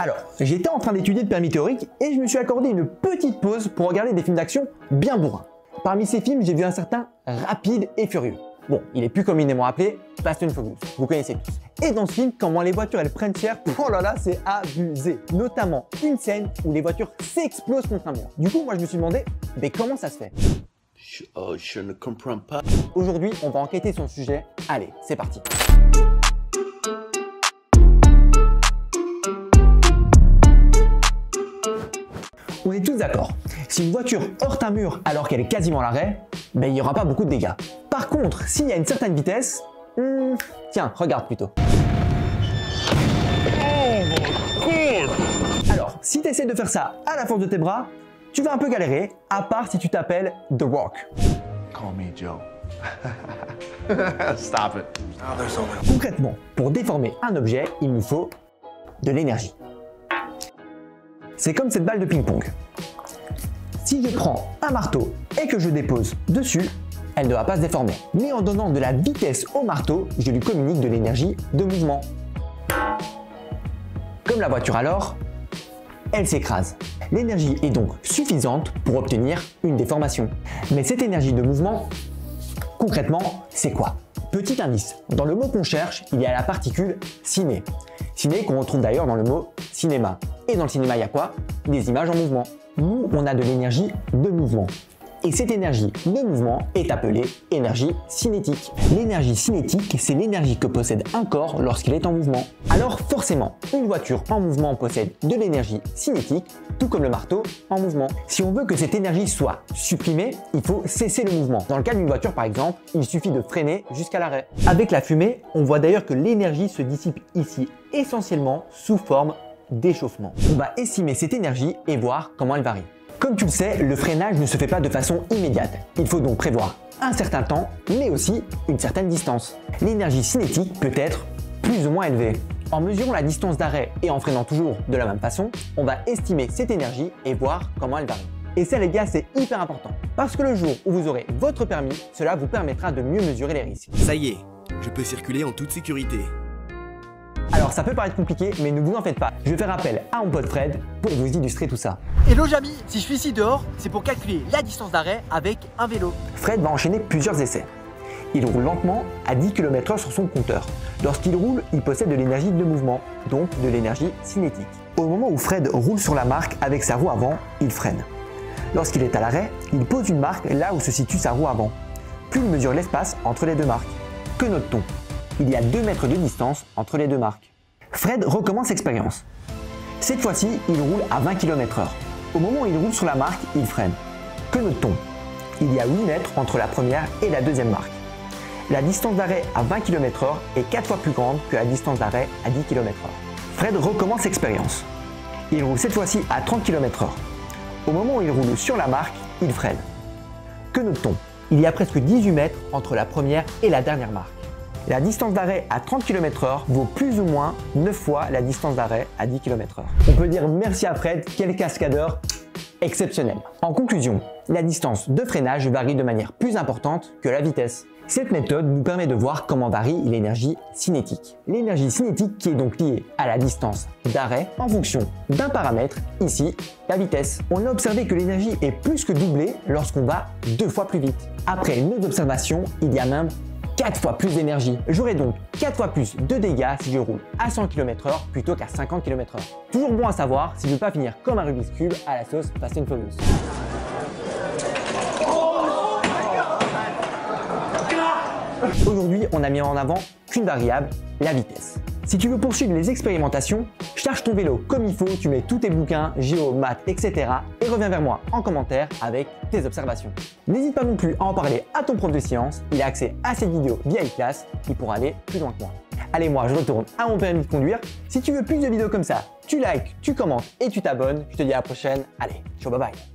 Alors, j'étais en train d'étudier le permis théorique et je me suis accordé une petite pause pour regarder des films d'action bien bourrins. Parmi ces films, j'ai vu un certain Rapide et Furieux. Bon, il est plus communément appelé Fast and Furious, vous connaissez tous. Et dans ce film, comment les voitures elles prennent cher, oh là là, c'est abusé. Notamment une scène où les voitures s'explosent contre un mur. Du coup, moi je me suis demandé, mais comment ça se fait? Je ne comprends pas. Aujourd'hui, on va enquêter sur le sujet. Allez, c'est parti. On est tous d'accord. Si une voiture heurte un mur alors qu'elle est quasiment à l'arrêt, ben, il n'y aura pas beaucoup de dégâts. Par contre, s'il y a une certaine vitesse, tiens, regarde plutôt. Alors, si tu essaies de faire ça à la force de tes bras, tu vas un peu galérer, à part si tu t'appelles The Rock. Call me Joe. Stop it. Concrètement, pour déformer un objet, il nous faut de l'énergie. C'est comme cette balle de ping-pong. Si je prends un marteau et que je dépose dessus, elle ne va pas se déformer. Mais en donnant de la vitesse au marteau, je lui communique de l'énergie de mouvement. Comme la voiture alors, elle s'écrase. L'énergie est donc suffisante pour obtenir une déformation. Mais cette énergie de mouvement, concrètement, c'est quoi? Petit indice, dans le mot qu'on cherche, il y a la particule ciné. Ciné qu'on retrouve d'ailleurs dans le mot cinéma. Et dans le cinéma, il y a quoi? Des images en mouvement. Nous, on a de l'énergie de mouvement. Et cette énergie de mouvement est appelée énergie cinétique. L'énergie cinétique, c'est l'énergie que possède un corps lorsqu'il est en mouvement. Alors forcément, une voiture en mouvement possède de l'énergie cinétique, tout comme le marteau en mouvement. Si on veut que cette énergie soit supprimée, il faut cesser le mouvement. Dans le cas d'une voiture par exemple, il suffit de freiner jusqu'à l'arrêt. Avec la fumée, on voit d'ailleurs que l'énergie se dissipe ici essentiellement sous forme d'échauffement. On va estimer cette énergie et voir comment elle varie. Comme tu le sais, le freinage ne se fait pas de façon immédiate. Il faut donc prévoir un certain temps, mais aussi une certaine distance. L'énergie cinétique peut être plus ou moins élevée. En mesurant la distance d'arrêt et en freinant toujours de la même façon, on va estimer cette énergie et voir comment elle varie. Et ça les gars, c'est hyper important. Parce que le jour où vous aurez votre permis, cela vous permettra de mieux mesurer les risques. Ça y est, je peux circuler en toute sécurité. Alors ça peut paraître compliqué, mais ne vous en faites pas. Je vais faire appel à mon pote Fred pour vous illustrer tout ça. Hello Jamy, si je suis ici dehors, c'est pour calculer la distance d'arrêt avec un vélo. Fred va enchaîner plusieurs essais. Il roule lentement à 10 km/h sur son compteur. Lorsqu'il roule, il possède de l'énergie de mouvement, donc de l'énergie cinétique. Au moment où Fred roule sur la marque avec sa roue avant, il freine. Lorsqu'il est à l'arrêt, il pose une marque là où se situe sa roue avant. Puis il mesure l'espace entre les deux marques. Que note-t-on? Il y a 2 mètres de distance entre les deux marques. Fred recommence l'expérience. Cette fois-ci, il roule à 20 km/h. Au moment où il roule sur la marque, il freine. Que note-t-on? Il y a 8 mètres entre la première et la deuxième marque. La distance d'arrêt à 20 km/h est 4 fois plus grande que la distance d'arrêt à 10 km/h. Fred recommence l'expérience. Il roule cette fois-ci à 30 km/h. Au moment où il roule sur la marque, il freine. Que note-t-on? Il y a presque 18 mètres entre la première et la dernière marque. La distance d'arrêt à 30 km/h vaut plus ou moins 9 fois la distance d'arrêt à 10 km/h. On peut dire merci à Fred, quel cascadeur exceptionnel. En conclusion, la distance de freinage varie de manière plus importante que la vitesse. Cette méthode nous permet de voir comment varie l'énergie cinétique. L'énergie cinétique qui est donc liée à la distance d'arrêt en fonction d'un paramètre, ici la vitesse. On a observé que l'énergie est plus que doublée lorsqu'on va 2 fois plus vite. Après nos observations, il y a même 4 fois plus d'énergie. J'aurai donc 4 fois plus de dégâts si je roule à 100 km/h plutôt qu'à 50 km/h. Toujours bon à savoir si je ne veux pas finir comme un Rubik's Cube à la sauce Fast and Furious. Aujourd'hui, on n'a mis en avant qu'une variable, la vitesse. Si tu veux poursuivre les expérimentations, charge ton vélo comme il faut, tu mets tous tes bouquins, géo, maths, etc. et reviens vers moi en commentaire avec tes observations. N'hésite pas non plus à en parler à ton prof de sciences, il a accès à cette vidéo via e-class, il pourra aller plus loin que moi. Allez, moi je retourne à mon permis de conduire. Si tu veux plus de vidéos comme ça, tu likes, tu commentes et tu t'abonnes. Je te dis à la prochaine. Allez, ciao, bye bye.